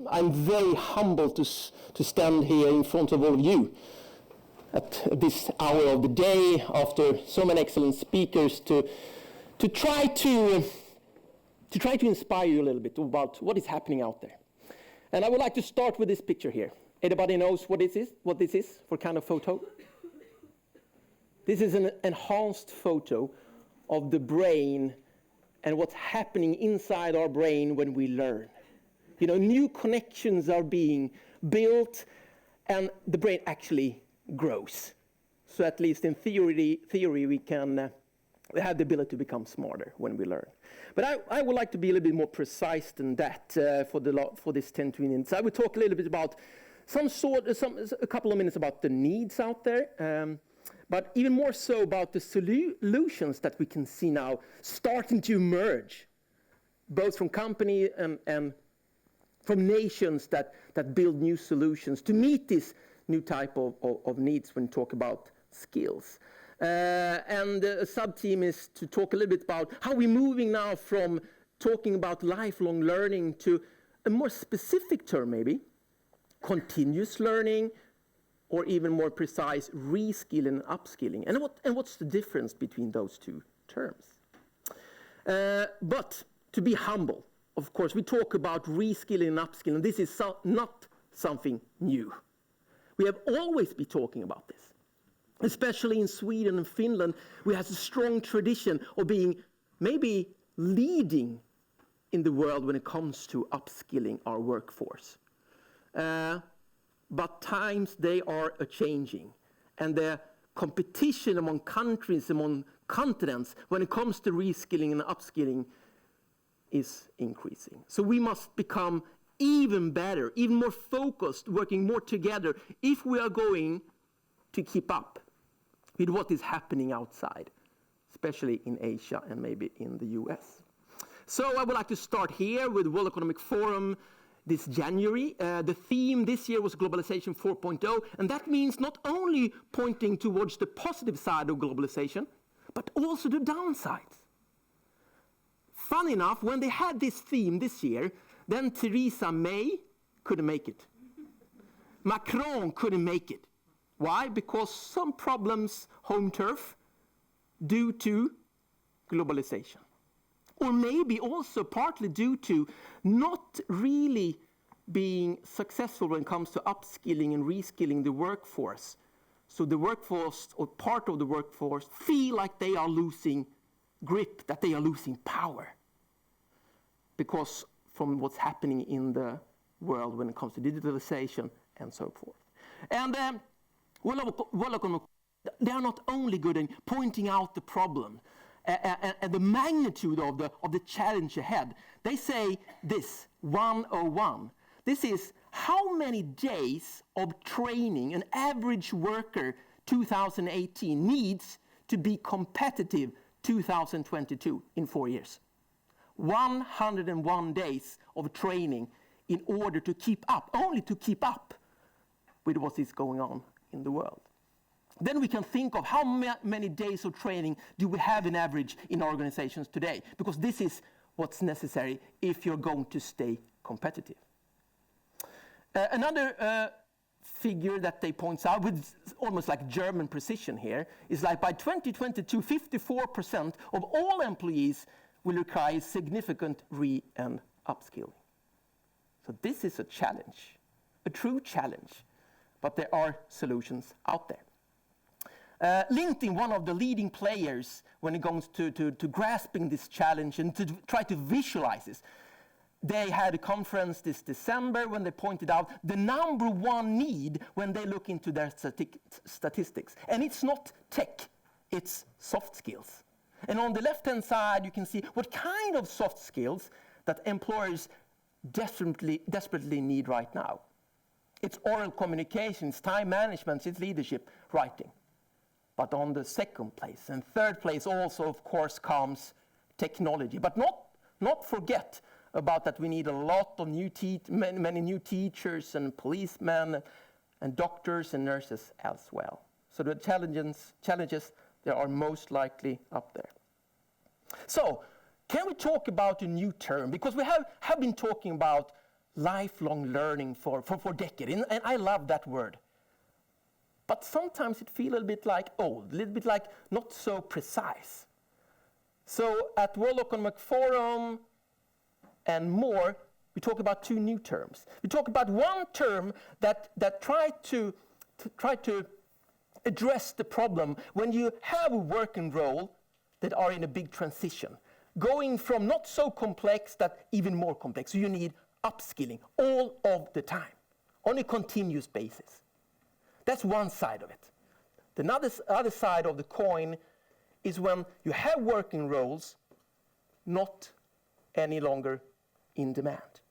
I'm very humbled to stand here in front of all of you at this hour of the day after so many excellent speakers to try to inspire you a little bit about what is happening out there. And I would like to start with this picture here. Anybody knows what this is for kind of photo? This is an enhanced photo of the brain and what's happening inside our brain when we learn. You know, new connections are being built and the brain actually grows. So at least in theory we can have the ability to become smarter when we learn. But I would like to be a little bit more precise than that for this 10 to 20 minutes. I will talk a little bit about a couple of minutes about the needs out there, but even more so about the solutions that we can see now starting to emerge, both from company and from nations that build new solutions to meet this new type of needs when we talk about skills. And a sub-team is to talk a little bit about how we're moving now from talking about lifelong learning to a more specific term maybe, continuous learning, or even more precise, reskilling and upskilling. And what's the difference between those two terms? But to be humble, of course, we talk about reskilling and upskilling. This is not something new. We have always been talking about this. Especially in Sweden and Finland, we have a strong tradition of being maybe leading in the world when it comes to upskilling our workforce. But times, they are a-changing. And the competition among countries, among continents, when it comes to reskilling and upskilling is increasing. So we must become even better, even more focused, working more together if we are going to keep up with what is happening outside, especially in Asia and maybe in the US. So I would like to start here with World Economic Forum this January. The theme this year was Globalization 4.0, and that means not only pointing towards the positive side of globalization, but also the downsides. Fun enough, when they had this theme this year, then Theresa May couldn't make it. Macron couldn't make it. Why? Because some problems, home turf, due to globalization. Or maybe also partly due to not really being successful when it comes to upskilling and reskilling the workforce. So the workforce, or part of the workforce, feel like they are losing grip, that they are losing power. Because from what's happening in the world when it comes to digitalization and so forth. And they are not only good in pointing out the problem and the magnitude of the challenge ahead. They say this, 101. This is how many days of training an average worker 2018 needs to be competitive 2022 in 4 years. 101 days of training in order to keep up, only to keep up with what is going on in the world. Then we can think of how many days of training do we have in average in organizations today, because this is what's necessary if you're going to stay competitive. Another figure that they point out with almost like German precision here is like by 2022, 54% of all employees will require significant and upskilling. So this is a challenge, a true challenge. But there are solutions out there. LinkedIn, one of the leading players when it comes to grasping this challenge and to try to visualize this. They had a conference this December when they pointed out the number one need when they look into their statistics. And it's not tech, it's soft skills. And on the left-hand side, you can see what kind of soft skills that employers desperately need right now. It's oral communication, it's time management, it's leadership, writing. But on the second place and third place also, of course, comes technology. But not forget about that we need a lot of many new teachers and policemen and doctors and nurses as well. So the challenges there are most likely up there. So, can we talk about a new term? Because we have been talking about lifelong learning for decades, and I love that word. But sometimes it feels a little bit like old, a little bit like not so precise. So at World Economic Forum and more, we talk about two new terms. We talk about one term that try to address the problem when you have a working role that are in a big transition, going from not so complex that even more complex. So you need upskilling all of the time, on a continuous basis. That's one side of it. The other side of the coin is when you have working roles not any longer in demand.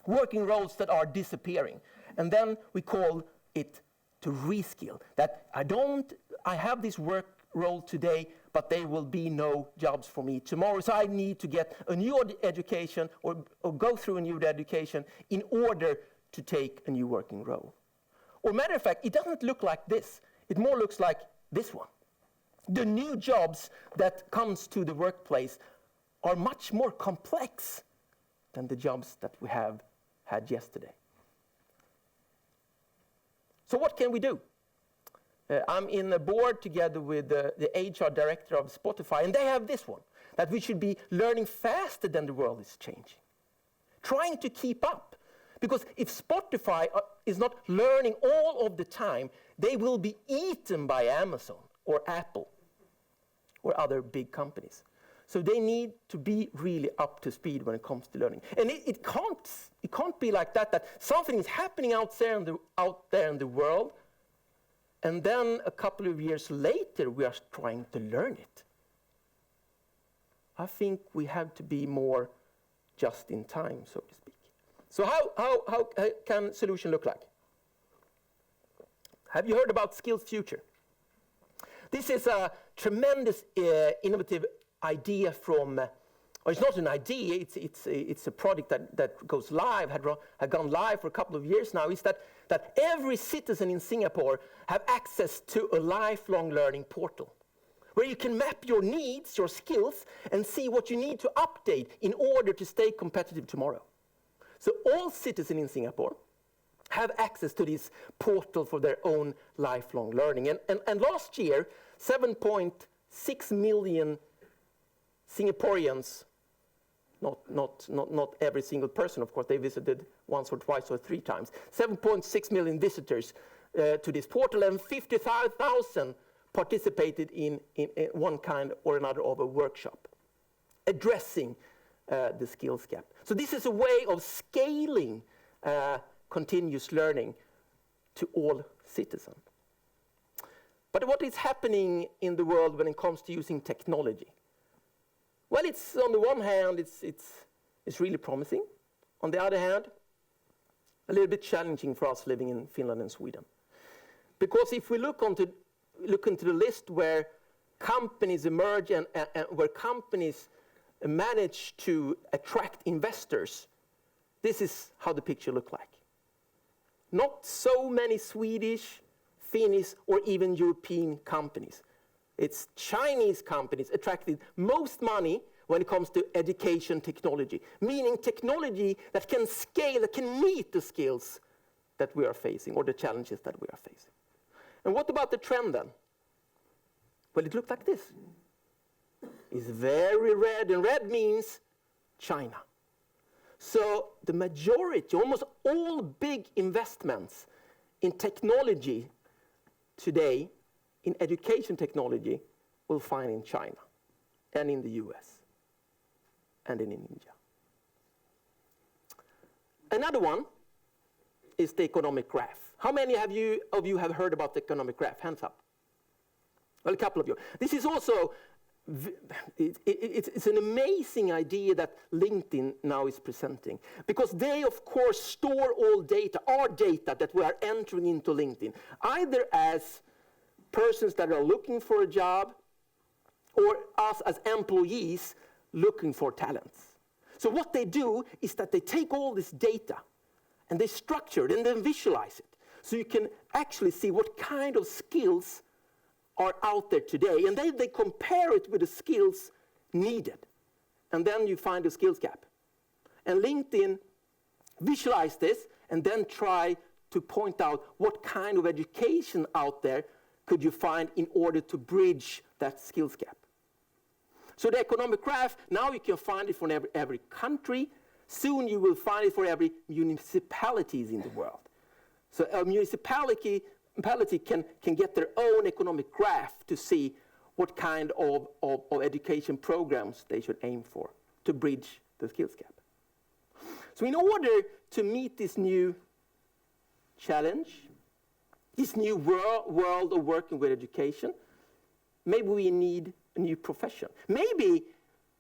Working roles that are disappearing. And then we call it to reskill. That I have this work role today, but there will be no jobs for me tomorrow. So I need to get a new education or go through a new education in order to take a new working role. Or matter of fact, it doesn't look like this. It more looks like this one. The new jobs that comes to the workplace are much more complex than the jobs that we have had yesterday. So what can we do? I'm in a board together with the HR director of Spotify, and they have this one, that we should be learning faster than the world is changing. Trying to keep up. Because if Spotify is not learning all of the time, they will be eaten by Amazon or Apple or other big companies. So they need to be really up to speed when it comes to learning. And it can't be like that something is happening out there in the world, and then a couple of years later we are trying to learn it. I think we have to be more just in time, so to speak. So how can solution look like? Have you heard about SkillsFuture? This is a tremendous innovative idea from, or it's not an idea, it's a product that goes live, had gone live for a couple of years now, is that every citizen in Singapore have access to a lifelong learning portal, where you can map your needs, your skills, and see what you need to update in order to stay competitive tomorrow. So all citizens in Singapore have access to this portal for their own lifelong learning. And last year, 7.6 million Singaporeans, not every single person, of course, they visited once or twice or three times, 7.6 million visitors to this portal, and 55,000 participated in one kind or another of a workshop addressing the skills gap. So this is a way of scaling continuous learning to all citizens. But what is happening in the world when it comes to using technology? Well, it's on the one hand, it's really promising. On the other hand, a little bit challenging for us living in Finland and Sweden. Because if we look into the list where companies emerge and where companies manage to attract investors, this is how the picture looks like. Not so many Swedish, Finnish, or even European companies. It's Chinese companies attracting most money when it comes to education technology, meaning technology that can scale, that can meet the skills that we are facing, or the challenges that we are facing. And what about the trend then? Well, it looks like this. It's very red, and red means China. So the majority, almost all big investments in technology today, in education technology, we'll find in China and in the US and in India. Another one is the economic graph. How many of you have heard about the economic graph? Hands up. Well, a couple of you. This is also, it's an amazing idea that LinkedIn now is presenting, because they, of course, store all data, our data that we are entering into LinkedIn, either as persons that are looking for a job or us as employees looking for talents. So what they do is that they take all this data and they structure it and then visualize it. So you can actually see what kind of skills are out there today, and then they compare it with the skills needed. And then you find the skills gap. And LinkedIn visualize this, and then try to point out what kind of education out there could you find in order to bridge that skills gap. So the economic graph, now you can find it for every country. Soon you will find it for every municipalities in the world. So a municipality can get their own economic graph to see what kind of education programs they should aim for to bridge the skills gap. So in order to meet this new challenge, this new world of working with education, maybe we need a new profession. Maybe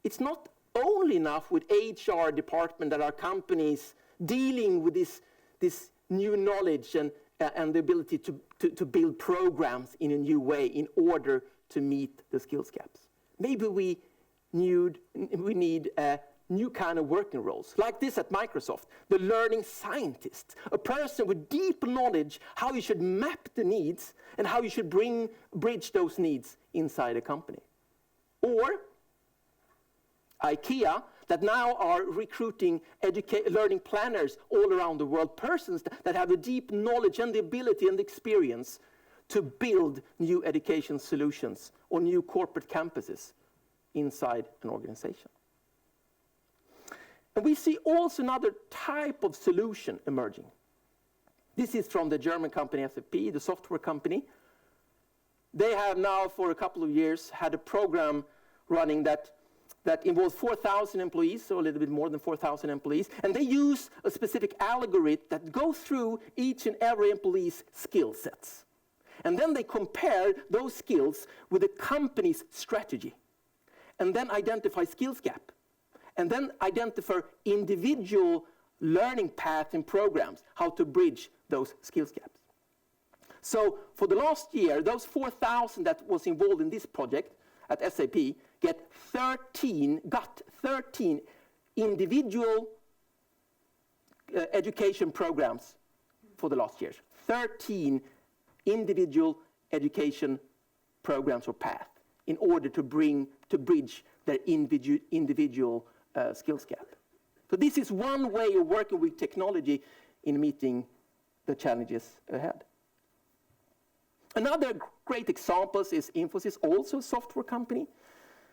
it's not only enough with HR department that our companies dealing with this new knowledge and the ability to build programs in a new way in order to meet the skills gaps. Maybe we need a new kind of working roles, like this at Microsoft, the learning scientist, a person with deep knowledge how you should map the needs and how you should bridge those needs inside a company. Or IKEA, that now are recruiting learning planners all around the world, persons that have the deep knowledge and the ability and the experience to build new education solutions or new corporate campuses inside an organization. And we see also another type of solution emerging. This is from the German company SAP, the software company. They have now for a couple of years had a program running that involves 4,000 employees, so a little bit more than 4,000 employees, and they use a specific algorithm that goes through each and every employee's skill sets. And then they compare those skills with the company's strategy, and then identify skills gap, and then identify individual learning paths and programs, how to bridge those skills gaps. So for the last year, those 4,000 that was involved in this project at SAP got 13 individual education programs for the last years. 13 individual education programs or paths in order to bridge their individual skills gap. So this is one way of working with technology in meeting the challenges ahead. Another great example is Infosys, also a software company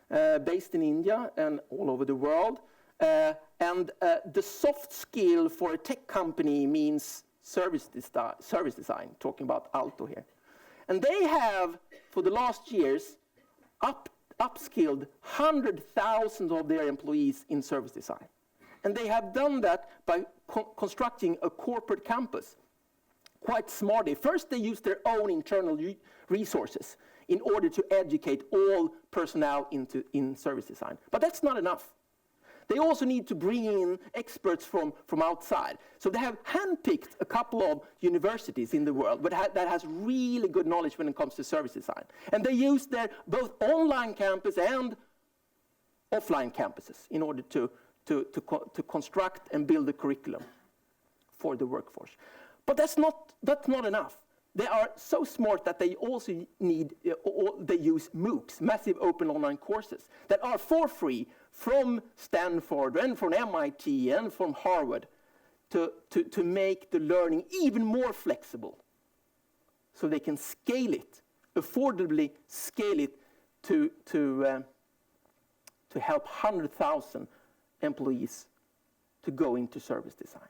based in India and all over the world. And the soft skill for a tech company means service design, talking about Alto here. And they have, for the last years, upskilled 100,000 of their employees in service design. And they have done that by constructing a corporate campus quite smartly. First, they use their own internal resources in order to educate all personnel in service design. But that's not enough. They also need to bring in experts from outside. So they have handpicked a couple of universities in the world that has really good knowledge when it comes to service design. And they use their both online campus and offline campuses in order to construct and build a curriculum for the workforce. But that's not enough. They are so smart that they also they use MOOCs, massive open online courses, that are for free from Stanford and from MIT and from Harvard to make the learning even more flexible so they can scale it, affordably scale it to help 100,000 employees to go into service design.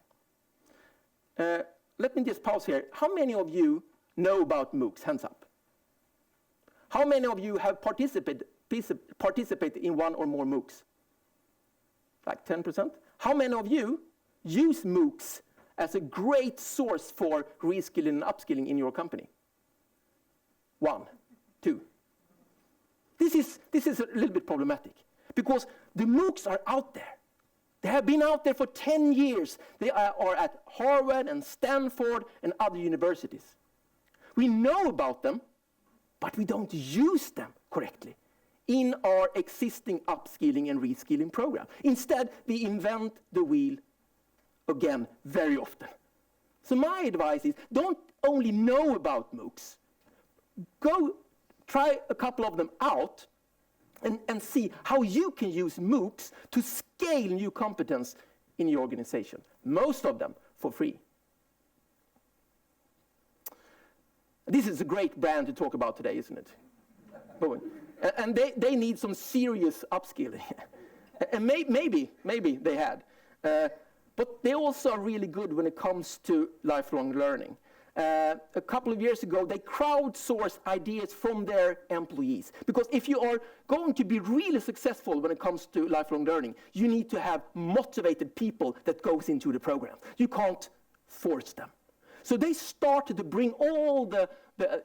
Let me just pause here. How many of you know about MOOCs? Hands up. How many of you have participated in one or more MOOCs? Like 10%? How many of you use MOOCs as a great source for reskilling and upskilling in your company? 1, 2. This is a little bit problematic because the MOOCs are out there. They have been out there for 10 years. They are at Harvard and Stanford and other universities. We know about them, but we don't use them correctly in our existing upskilling and reskilling program. Instead, we invent the wheel again very often. So my advice is, don't only know about MOOCs. Go try a couple of them out and see how you can use MOOCs to scale new competence in your organization. most of them for free. This is a great brand to talk about today, isn't it? And they need some serious upskilling. And maybe they had. But they also are really good when it comes to lifelong learning. A couple of years ago, they crowdsourced ideas from their employees. Because if you are going to be really successful when it comes to lifelong learning, you need to have motivated people that goes into the program. You can't force them. So they started to bring all the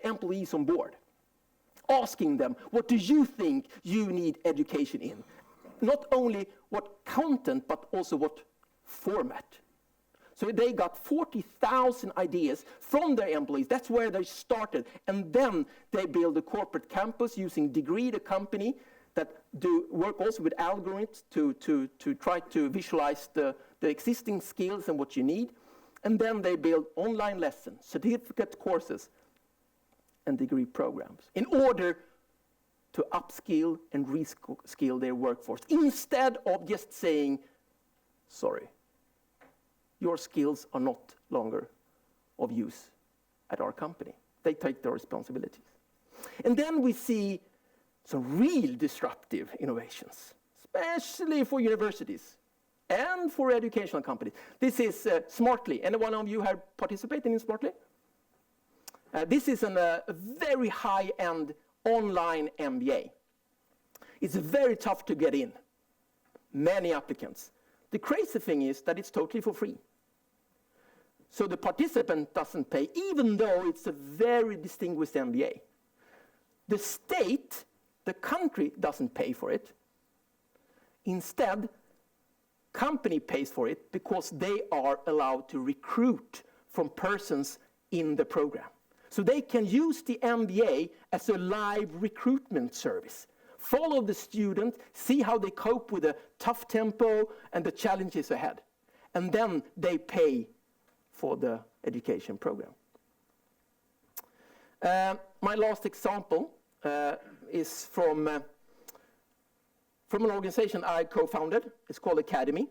employees on board, asking them, what do you think you need education in? Not only what content, but also what format. So they got 40,000 ideas from their employees. That's where they started. And then they build a corporate campus using Degree, the company that do work also with algorithms to try to visualize the existing skills and what you need. And then they build online lessons, certificate courses, and degree programs in order to upskill and reskill their workforce, instead of just saying, sorry, your skills are not longer of use at our company. They take their responsibilities. And then we see some real disruptive innovations, especially for universities and for educational companies. This is Smartly. Anyone of you have participated in Smartly? This is a very high-end online MBA. It's very tough to get in. Many applicants. The crazy thing is that it's totally for free. So the participant doesn't pay, even though it's a very distinguished MBA. The state, the country, doesn't pay for it. Instead, company pays for it because they are allowed to recruit from persons in the program. So they can use the MBA as a live recruitment service. Follow the student, see how they cope with the tough tempo and the challenges ahead. And then they pay for the education program. My last example is from an organization I co-founded. It's called Academy.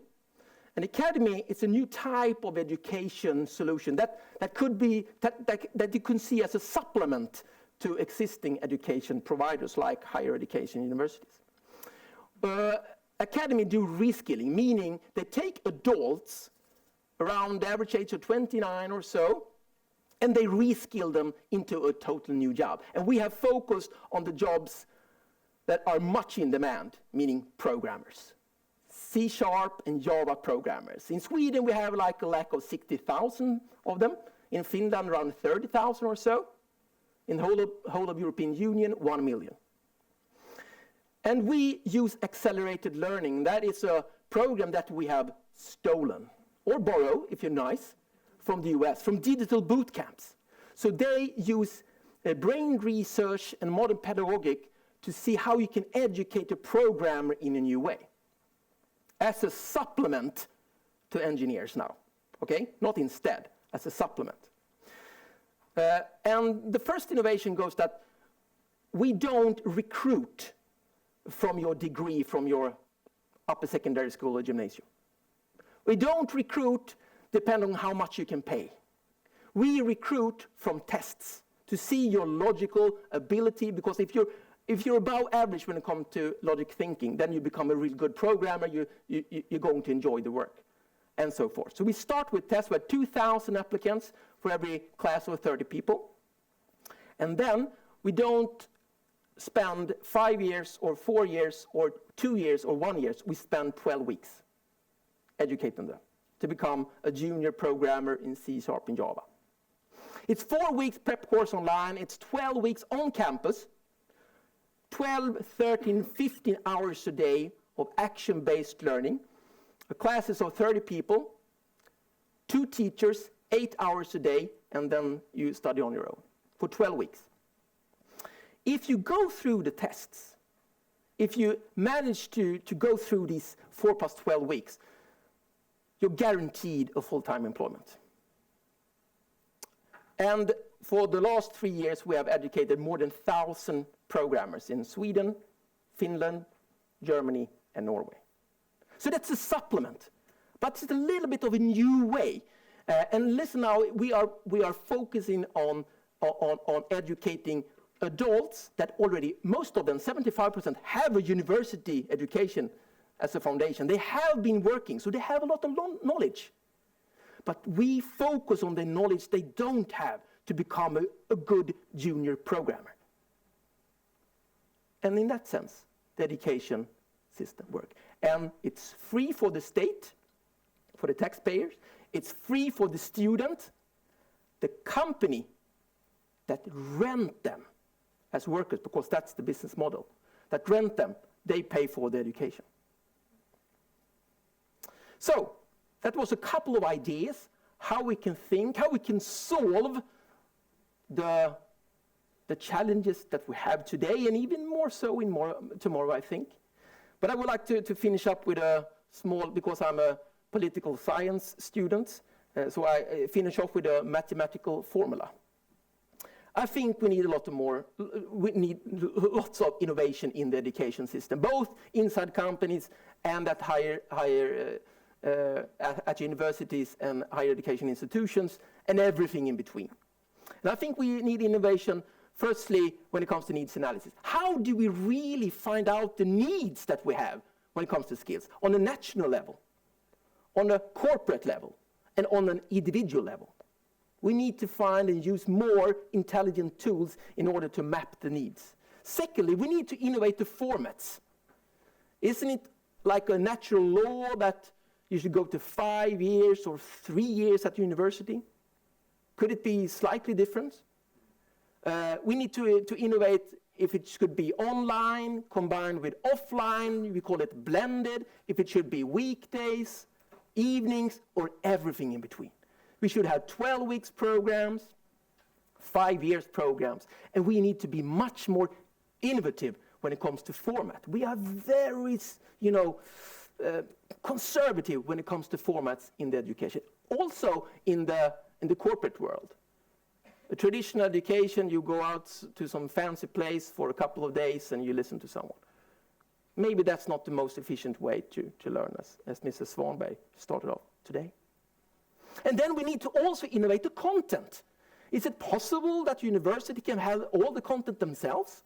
An academy is a new type of education solution that could be that you can see as a supplement to existing education providers like higher education universities. Academy do reskilling, meaning they take adults around the average age of 29 or so, and they reskill them into a total new job. And we have focused on the jobs that are much in demand, meaning programmers. C# and Java programmers. In Sweden, we have like a lack of 60,000 of them. In Finland, around 30,000 or so. In the whole of European Union, 1 million. And we use accelerated learning. That is a program that we have stolen, or borrow, if you're nice, from the US, from digital boot camps. So they use brain research and modern pedagogic to see how you can educate a programmer in a new way. As a supplement to engineers now, okay? Not instead, as a supplement. And the first innovation goes that we don't recruit from your degree, from your upper secondary school or gymnasium. We don't recruit depending on how much you can pay. We recruit from tests to see your logical ability, because if you're above average when it comes to logic thinking, then you become a really good programmer, you're going to enjoy the work, and so forth. So we start with tests with 2,000 applicants for every class of 30 people. And then we don't spend 5 years or 4 years or 2 years or 1 year. We spend 12 weeks educating them to become a junior programmer in C# and Java. It's 4 weeks prep course online. It's 12 weeks on campus. 12, 13, 15 hours a day of action-based learning. A classes of 30 people, 2 teachers, 8 hours a day, and then you study on your own for 12 weeks. If you go through the tests, if you manage to go through these 4 plus 12 weeks, you're guaranteed a full-time employment. And for the last 3 years, we have educated more than 1,000 programmers in Sweden, Finland, Germany, and Norway. So that's a supplement. But it's a little bit of a new way. And listen now, we are focusing on educating adults that already, most of them, 75%, have a university education as a foundation. They have been working, so they have a lot of knowledge. But we focus on the knowledge they don't have to become a good junior programmer. And in that sense, the education system works. And it's free for the state, for the taxpayers. It's free for the student. The company that rent them as workers, because that's the business model, that rent them, they pay for the education. So, that was a couple of ideas how we can think, how we can solve the challenges that we have today, and even more so tomorrow, I think. But I would like to finish up with a small, because I'm a political science student, so I finish off with a mathematical formula. I think we need lots of innovation in the education system, both inside companies and at at universities and higher education institutions, and everything in between. And I think we need innovation, firstly, when it comes to needs analysis. How do we really find out the needs that we have when it comes to skills? On a national level, on a corporate level, and on an individual level. We need to find and use more intelligent tools in order to map the needs. Secondly, we need to innovate the formats. Isn't it like a natural law that you should go to 5 years or 3 years at university? Could it be slightly different? We need to innovate if it should be online, combined with offline, we call it blended, if it should be weekdays, evenings, or everything in between. We should have 12 weeks programs, 5 years programs, and we need to be much more innovative when it comes to format. We are very, conservative when it comes to formats in the education. Also in the corporate world. A traditional education, you go out to some fancy place for a couple of days and you listen to someone. Maybe that's not the most efficient way to learn, as Mrs. Swanberg started off today. And then we need to also innovate the content. Is it possible that university can have all the content themselves?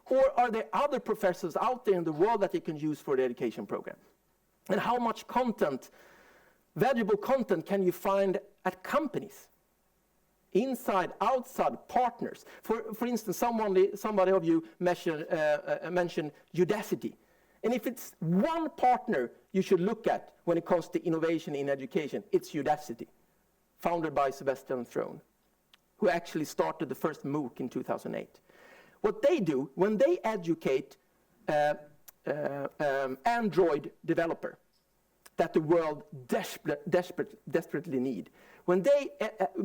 Or are there other professors out there in the world that they can use for the education program? And how much content, valuable content, can you find at companies? Inside, outside, partners. For instance, somebody of you mentioned Udacity. And if it's one partner you should look at when it comes to innovation in education, it's Udacity, founded by Sebastian Throne, who actually started the first MOOC in 2008. What they do, when they educate Android developer that the world desperately need, when they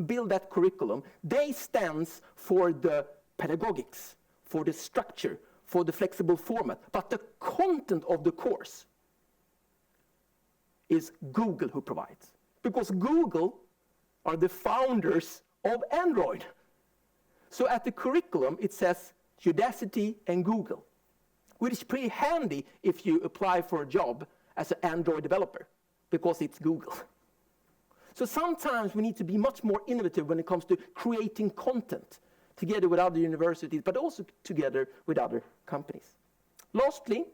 build that curriculum, they stand for the pedagogics, for the structure, for the flexible format. But the content of the course is Google who provides. Because Google are the founders of Android. So at the curriculum, it says Udacity and Google, which is pretty handy if you apply for a job as an Android developer, because it's Google. So sometimes we need to be much more innovative when it comes to creating content together with other universities, but also together with other companies. Lastly,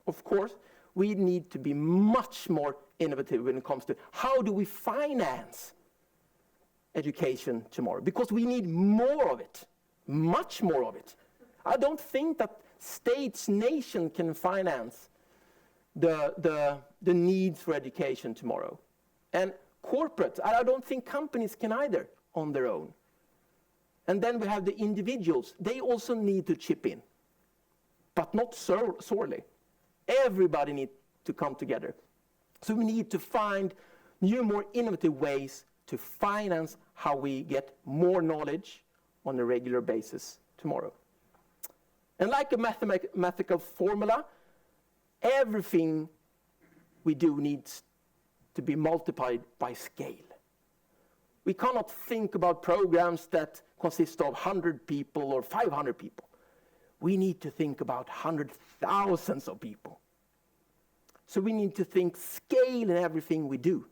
of course, we need to be much more innovative when it comes to how do we finance education tomorrow, because we need more of it, much more of it. I don't think that states, nation can finance the needs for education tomorrow. And corporate, I don't think companies can either on their own. And then we have the individuals. They also need to chip in, but not sorely. Everybody needs to come together. So we need to find new, more innovative ways to finance how we get more knowledge on a regular basis tomorrow. And like a mathematical formula, everything we do needs to be multiplied by scale. We cannot think about programs that consist of 100 people or 500 people. We need to think about hundreds of thousands of people. So we need to think scale in everything we do,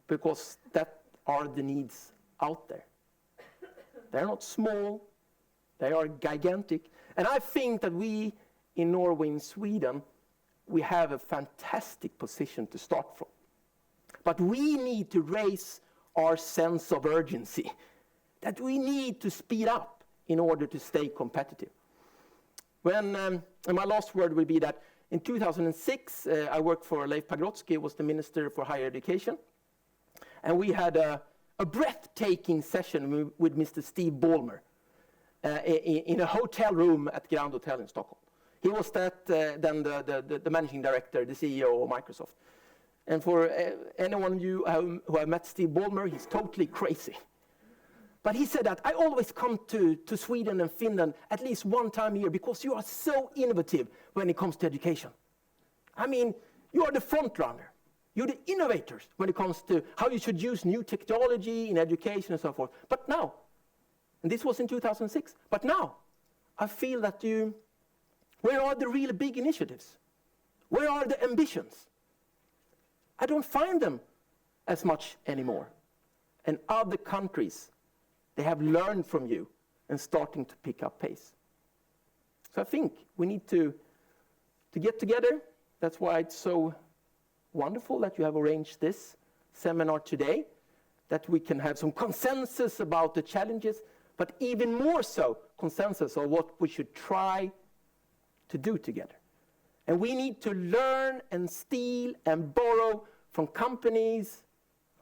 because that are the needs out there. They're not small, they are gigantic. And I think that we in Norway and Sweden, we have a fantastic position to start from. But we need to raise our sense of urgency, that we need to speed up in order to stay competitive. And my last word will be that in 2006, I worked for Leif Pagrotsky, who was the Minister for Higher Education. And we had a breathtaking session with Mr. Steve Ballmer in a hotel room at Grand Hotel in Stockholm. He was then the managing director, the CEO of Microsoft. And for anyone of you who have met Steve Ballmer, he's totally crazy. But he said that, I always come to Sweden and Finland at least one time a year because you are so innovative when it comes to education. I mean, you are the front runner. You're the innovators when it comes to how you should use new technology in education and so forth. But now, and this was in 2006, but now I feel that where are the really big initiatives? Where are the ambitions? I don't find them as much anymore. And other countries, they have learned from you and starting to pick up pace. So I think we need to get together. That's why it's so wonderful that you have arranged this seminar today, that we can have some consensus about the challenges, but even more so, consensus on what we should try to do together. And we need to learn and steal and borrow from companies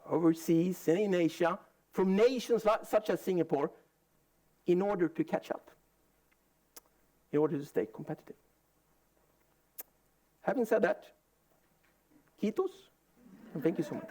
overseas and in Asia, from nations such as Singapore, in order to catch up, in order to stay competitive. Having said that, kiitos, and thank you so much.